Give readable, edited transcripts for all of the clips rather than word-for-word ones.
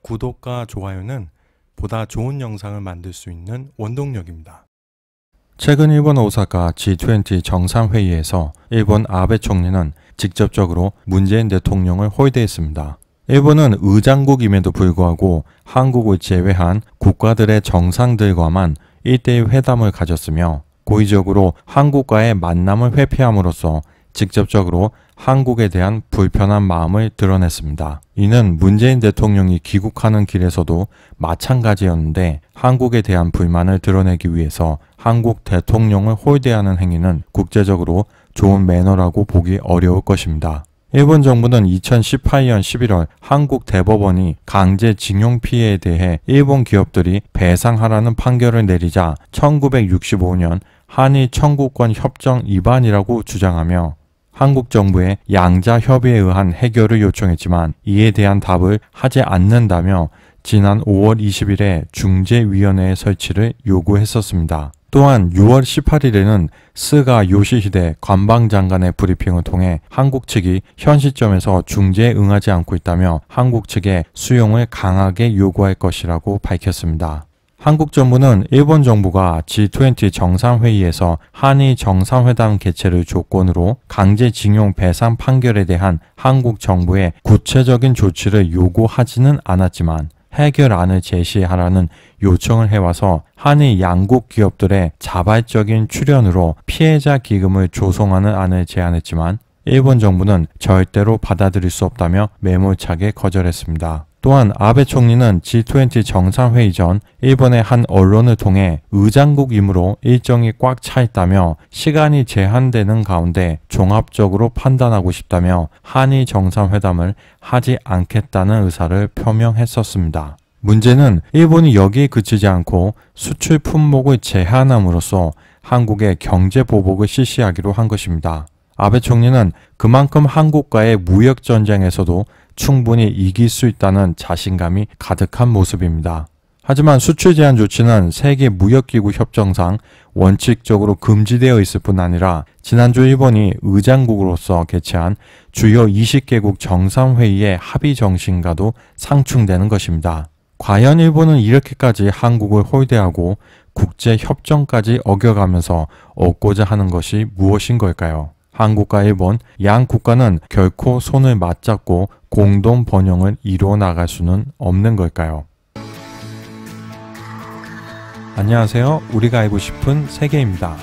구독과 좋아요는 보다 좋은 영상을 만들 수 있는 원동력입니다. 최근 일본 오사카 G20 정상회의에서 일본 아베 총리는 직접적으로 문재인 대통령을 홀대했습니다. 일본은 의장국임에도 불구하고 한국을 제외한 국가들의 정상들과만 1대1 회담을 가졌으며 고의적으로 한국과의 만남을 회피함으로써 직접적으로 한국에 대한 불편한 마음을 드러냈습니다. 이는 문재인 대통령이 귀국하는 길에서도 마찬가지였는데 한국에 대한 불만을 드러내기 위해서 한국 대통령을 홀대하는 행위는 국제적으로 좋은 매너라고 보기 어려울 것입니다. 일본 정부는 2018년 11월 한국 대법원이 강제징용 피해에 대해 일본 기업들이 배상하라는 판결을 내리자 1965년 한일 청구권 협정 위반이라고 주장하며 한국 정부의 양자 협의에 의한 해결을 요청했지만 이에 대한 답을 하지 않는다며 지난 5월 20일에 중재위원회의 설치를 요구했었습니다. 또한 6월 18일에는 스가 요시히데 관방장관의 브리핑을 통해 한국 측이 현 시점에서 중재에 응하지 않고 있다며 한국 측에 수용을 강하게 요구할 것이라고 밝혔습니다. 한국 정부는 일본 정부가 G20 정상회의에서 한일 정상회담 개최를 조건으로 강제징용 배상 판결에 대한 한국 정부의 구체적인 조치를 요구하지는 않았지만 해결안을 제시하라는 요청을 해와서 한일 양국 기업들의 자발적인 출연으로 피해자 기금을 조성하는 안을 제안했지만 일본 정부는 절대로 받아들일 수 없다며 매몰차게 거절했습니다. 또한 아베 총리는 G20 정상회의 전 일본의 한 언론을 통해 의장국이므로 일정이 꽉 차 있다며 시간이 제한되는 가운데 종합적으로 판단하고 싶다며 한일 정상회담을 하지 않겠다는 의사를 표명했었습니다. 문제는 일본이 여기에 그치지 않고 수출 품목을 제한함으로써 한국의 경제 보복을 실시하기로 한 것입니다. 아베 총리는 그만큼 한국과의 무역 전쟁에서도 충분히 이길 수 있다는 자신감이 가득한 모습입니다. 하지만 수출 제한 조치는 세계무역기구 협정상 원칙적으로 금지되어 있을 뿐 아니라 지난주 일본이 의장국으로서 개최한 주요 20개국 정상회의의 합의 정신과도 상충되는 것입니다. 과연 일본은 이렇게까지 한국을 홀대하고 국제협정까지 어겨가면서 얻고자 하는 것이 무엇인 걸까요? 한국과 일본 양 국가는 결코 손을 맞잡고 공동 번영을 이루어 나갈 수는 없는 걸까요? 안녕하세요. 우리가 알고 싶은 세계입니다.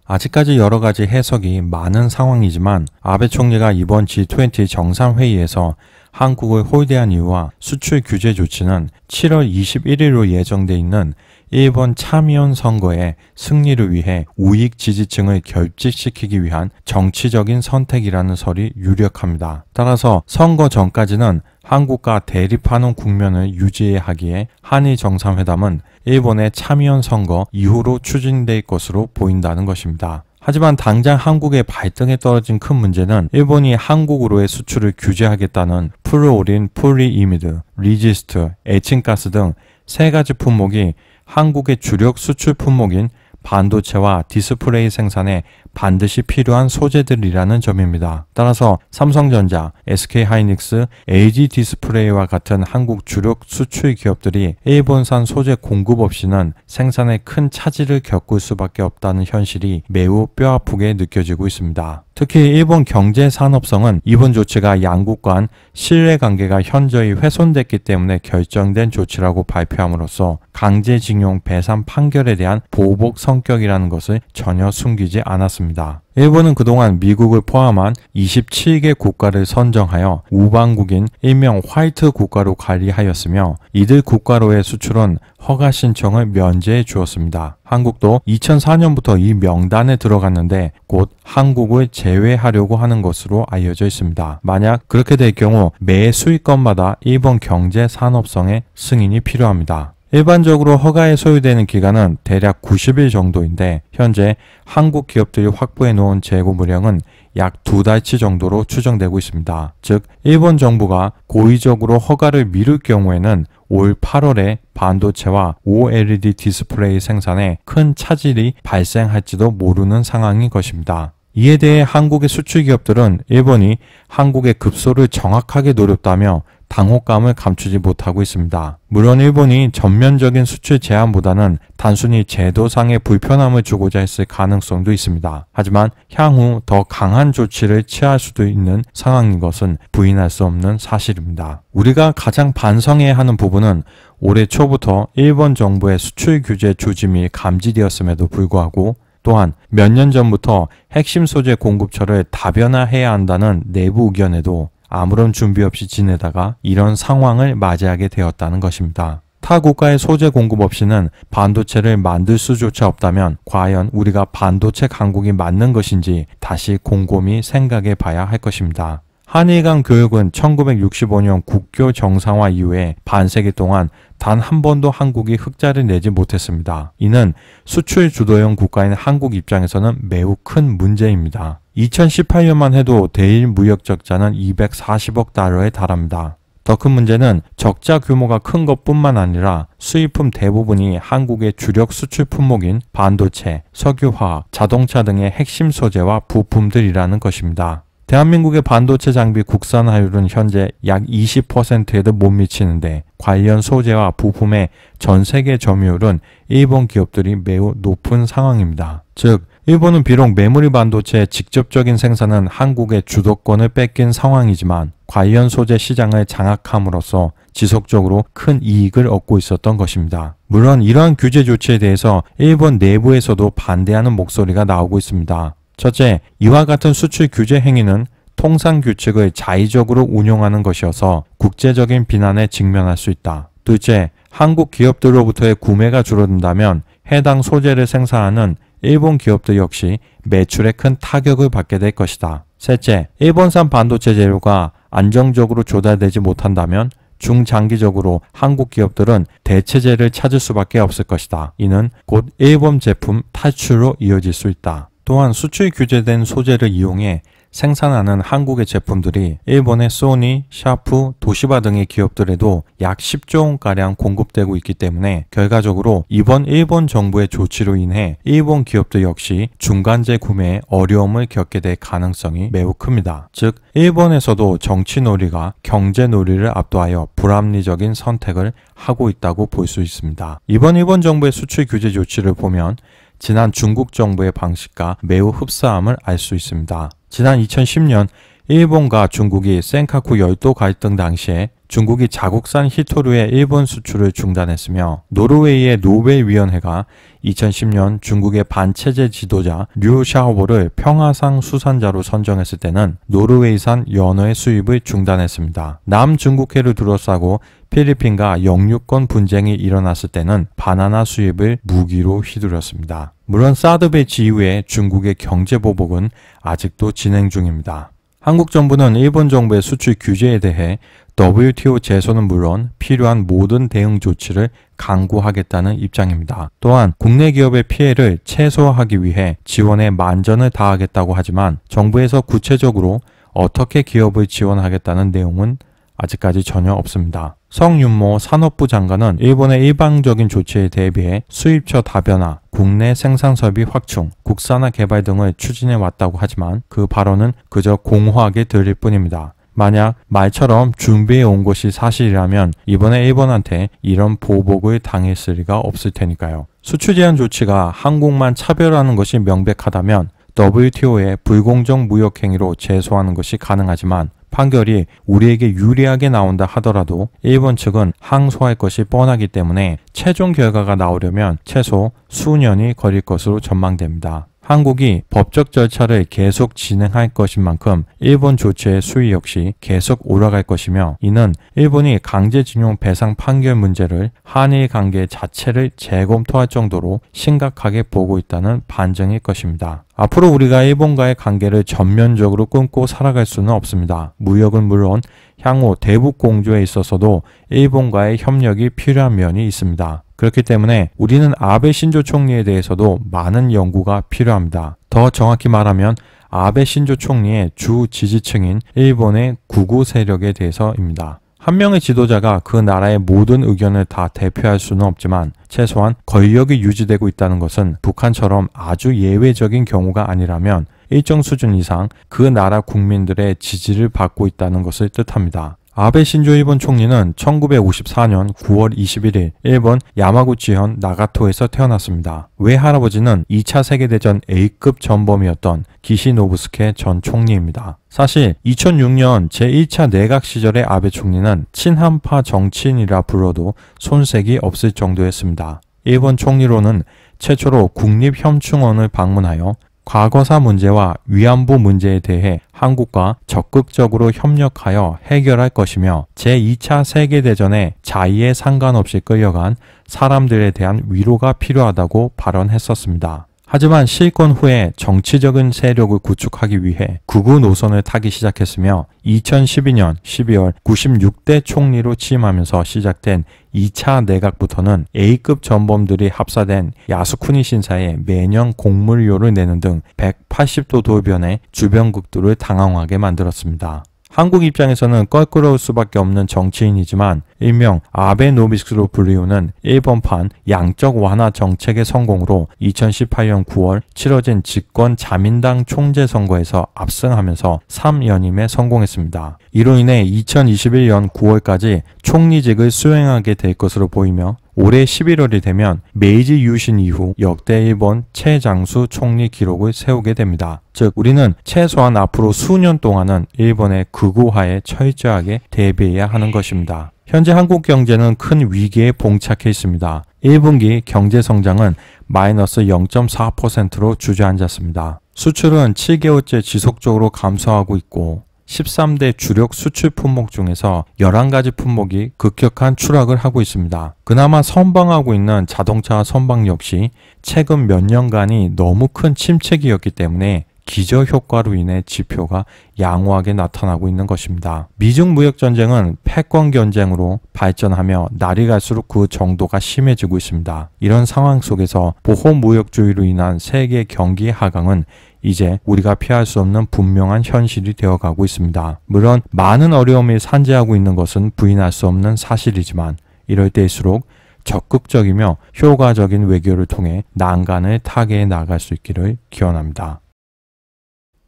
아직까지 여러가지 해석이 많은 상황이지만 아베 총리가 이번 G20 정상회의에서 한국을 홀대한 이유와 수출 규제 조치는 7월 21일로 예정돼 있는 일본 참의원 선거의 승리를 위해 우익 지지층을 결집시키기 위한 정치적인 선택이라는 설이 유력합니다. 따라서 선거 전까지는 한국과 대립하는 국면을 유지해야 하기에 한일 정상회담은 일본의 참의원 선거 이후로 추진될 것으로 보인다는 것입니다. 하지만 당장 한국의 발등에 떨어진 큰 문제는 일본이 한국으로의 수출을 규제하겠다는 플루오린, 폴리이미드, 리지스트, 에칭가스 등 3가지 품목이 한국의 주력 수출 품목인 반도체와 디스플레이 생산에 반드시 필요한 소재들이라는 점입니다. 따라서 삼성전자, SK하이닉스, LG디스플레이와 같은 한국 주력 수출 기업들이 일본산 소재 공급 없이는 생산에 큰 차질을 겪을 수밖에 없다는 현실이 매우 뼈아프게 느껴지고 있습니다. 특히 일본 경제산업성은 이번 조치가 양국 간 신뢰관계가 현저히 훼손됐기 때문에 결정된 조치라고 발표함으로써 강제징용 배상 판결에 대한 보복 성격이라는 것을 전혀 숨기지 않았습니다. 일본은 그동안 미국을 포함한 27개 국가를 선정하여 우방국인 일명 화이트 국가로 관리하였으며 이들 국가로의 수출은 허가 신청을 면제해 주었습니다. 한국도 2004년부터 이 명단에 들어갔는데 곧 한국을 제외하려고 하는 것으로 알려져 있습니다. 만약 그렇게 될 경우 매 수익권마다 일본 경제 산업성의 승인이 필요합니다. 일반적으로 허가에 소요되는 기간은 대략 90일 정도인데 현재 한국 기업들이 확보해 놓은 재고 물량은 약 2달치 정도로 추정되고 있습니다. 즉 일본 정부가 고의적으로 허가를 미룰 경우에는 올 8월에 반도체와 OLED 디스플레이 생산에 큰 차질이 발생할지도 모르는 상황인 것입니다. 이에 대해 한국의 수출 기업들은 일본이 한국의 급소를 정확하게 노렸다며 당혹감을 감추지 못하고 있습니다. 물론 일본이 전면적인 수출 제한보다는 단순히 제도상의 불편함을 주고자 했을 가능성도 있습니다. 하지만 향후 더 강한 조치를 취할 수도 있는 상황인 것은 부인할 수 없는 사실입니다. 우리가 가장 반성해야 하는 부분은 올해 초부터 일본 정부의 수출 규제 조짐이 감지되었음에도 불구하고 또한 몇 년 전부터 핵심 소재 공급처를 다변화해야 한다는 내부 의견에도 아무런 준비 없이 지내다가 이런 상황을 맞이하게 되었다는 것입니다. 타 국가의 소재 공급 없이는 반도체를 만들 수조차 없다면 과연 우리가 반도체 강국이 맞는 것인지 다시 곰곰이 생각해 봐야 할 것입니다. 한일 간 교역은 1965년 국교 정상화 이후에 반세기 동안 단 한 번도 한국이 흑자를 내지 못했습니다. 이는 수출 주도형 국가인 한국 입장에서는 매우 큰 문제입니다. 2018년만 해도 대일 무역 적자는 240억 달러에 달합니다. 더 큰 문제는 적자 규모가 큰 것뿐만 아니라 수입품 대부분이 한국의 주력 수출 품목인 반도체, 석유화학, 자동차 등의 핵심 소재와 부품들이라는 것입니다. 대한민국의 반도체 장비 국산화율은 현재 약 20%에도 못 미치는데 관련 소재와 부품의 전 세계 점유율은 일본 기업들이 매우 높은 상황입니다. 즉, 일본은 비록 메모리 반도체의 직접적인 생산은 한국의 주도권을 뺏긴 상황이지만 관련 소재 시장을 장악함으로써 지속적으로 큰 이익을 얻고 있었던 것입니다. 물론 이러한 규제 조치에 대해서 일본 내부에서도 반대하는 목소리가 나오고 있습니다. 첫째, 이와 같은 수출 규제 행위는 통상 규칙을 자의적으로 운용하는 것이어서 국제적인 비난에 직면할 수 있다. 둘째, 한국 기업들로부터의 구매가 줄어든다면 해당 소재를 생산하는 일본 기업들 역시 매출에 큰 타격을 받게 될 것이다. 셋째, 일본산 반도체 재료가 안정적으로 조달되지 못한다면 중장기적으로 한국 기업들은 대체재를 찾을 수밖에 없을 것이다. 이는 곧 일본 제품 탈출로 이어질 수 있다. 또한 수출 규제된 소재를 이용해 생산하는 한국의 제품들이 일본의 소니, 샤프, 도시바 등의 기업들에도 약 10조 원가량 공급되고 있기 때문에 결과적으로 이번 일본 정부의 조치로 인해 일본 기업들 역시 중간재 구매에 어려움을 겪게 될 가능성이 매우 큽니다. 즉, 일본에서도 정치 놀이가 경제 놀이를 압도하여 불합리적인 선택을 하고 있다고 볼 수 있습니다. 이번 일본 정부의 수출 규제 조치를 보면 지난 중국 정부의 방식과 매우 흡사함을 알 수 있습니다. 지난 2010년 일본과 중국이 센카쿠 열도 갈등 당시에 중국이 자국산 히토류의 일본 수출을 중단했으며 노르웨이의 노벨위원회가 2010년 중국의 반체제 지도자 류 샤오보를 평화상 수상자로 선정했을 때는 노르웨이산 연어의 수입을 중단했습니다. 남중국해를 둘러싸고 필리핀과 영유권 분쟁이 일어났을 때는 바나나 수입을 무기로 휘두르었습니다. 물론 사드 배치 이후에 중국의 경제 보복은 아직도 진행 중입니다. 한국 정부는 일본 정부의 수출 규제에 대해 WTO 제소는 물론 필요한 모든 대응 조치를 강구하겠다는 입장입니다. 또한 국내 기업의 피해를 최소화하기 위해 지원에 만전을 다하겠다고 하지만 정부에서 구체적으로 어떻게 기업을 지원하겠다는 내용은 아직까지 전혀 없습니다. 성윤모 산업부 장관은 일본의 일방적인 조치에 대비해 수입처 다변화, 국내 생산 설비 확충, 국산화 개발 등을 추진해 왔다고 하지만 그 발언은 그저 공허하게 들릴 뿐입니다. 만약 말처럼 준비해 온 것이 사실이라면 이번에 일본한테 이런 보복을 당했을 리가 없을 테니까요. 수출 제한 조치가 한국만 차별하는 것이 명백하다면 WTO의 불공정 무역 행위로 제소하는 것이 가능하지만 판결이 우리에게 유리하게 나온다 하더라도 일본 측은 항소할 것이 뻔하기 때문에 최종 결과가 나오려면 최소 수년이 걸릴 것으로 전망됩니다. 한국이 법적 절차를 계속 진행할 것인 만큼 일본 조치의 수위 역시 계속 올라갈 것이며 이는 일본이 강제징용 배상 판결 문제를 한일 관계 자체를 재검토할 정도로 심각하게 보고 있다는 반증일 것입니다. 앞으로 우리가 일본과의 관계를 전면적으로 끊고 살아갈 수는 없습니다. 무역은 물론 향후 대북 공조에 있어서도 일본과의 협력이 필요한 면이 있습니다. 그렇기 때문에 우리는 아베 신조 총리에 대해서도 많은 연구가 필요합니다. 더 정확히 말하면 아베 신조 총리의 주 지지층인 일본의 구구 세력에 대해서입니다. 한 명의 지도자가 그 나라의 모든 의견을 다 대표할 수는 없지만 최소한 권력이 유지되고 있다는 것은 북한처럼 아주 예외적인 경우가 아니라면 일정 수준 이상 그 나라 국민들의 지지를 받고 있다는 것을 뜻합니다. 아베 신조 일본 총리는 1954년 9월 21일 일본 야마구치현 나가토에서 태어났습니다. 외할아버지는 2차 세계대전 A급 전범이었던 기시노부스케 전 총리입니다. 사실 2006년 제1차 내각 시절의 아베 총리는 친한파 정치인이라 불러도 손색이 없을 정도였습니다. 일본 총리로는 최초로 국립현충원을 방문하여 과거사 문제와 위안부 문제에 대해 한국과 적극적으로 협력하여 해결할 것이며 제2차 세계대전에 자의에 상관없이 끌려간 사람들에 대한 위로가 필요하다고 발언했었습니다. 하지만 실권 후에 정치적인 세력을 구축하기 위해 극우 노선을 타기 시작했으며 2012년 12월 96대 총리로 취임하면서 시작된 2차 내각부터는 A급 전범들이 합사된 야스쿠니 신사에 매년 공물료를 내는 등 180도 돌변의 주변국들을 당황하게 만들었습니다. 한국 입장에서는 껄끄러울 수밖에 없는 정치인이지만 일명 아베노믹스로 불리우는 일본판 양적 완화 정책의 성공으로 2018년 9월 치러진 집권 자민당 총재 선거에서 압승하면서 3연임에 성공했습니다. 이로 인해 2021년 9월까지 총리직을 수행하게 될 것으로 보이며 올해 11월이 되면 메이지 유신 이후 역대 일본 최장수 총리 기록을 세우게 됩니다. 즉 우리는 최소한 앞으로 수년 동안은 일본의 극우화에 철저하게 대비해야 하는 것입니다. 현재 한국 경제는 큰 위기에 봉착해 있습니다. 1분기 경제 성장은 마이너스 0.4%로 주저앉았습니다. 수출은 7개월째 지속적으로 감소하고 있고 13대 주력 수출 품목 중에서 11가지 품목이 급격한 추락을 하고 있습니다. 그나마 선방하고 있는 자동차 선방 역시 최근 몇 년간이 너무 큰 침체기였기 때문에 기저효과로 인해 지표가 양호하게 나타나고 있는 것입니다. 미중 무역전쟁은 패권 경쟁으로 발전하며 날이 갈수록 그 정도가 심해지고 있습니다. 이런 상황 속에서 보호무역주의로 인한 세계 경기 하강은 이제 우리가 피할 수 없는 분명한 현실이 되어가고 있습니다. 물론 많은 어려움이 산재하고 있는 것은 부인할 수 없는 사실이지만 이럴 때일수록 적극적이며 효과적인 외교를 통해 난간을 타개해 나갈 수 있기를 기원합니다.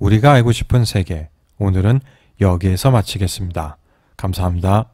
우리가 알고 싶은 세계, 오늘은 여기에서 마치겠습니다. 감사합니다.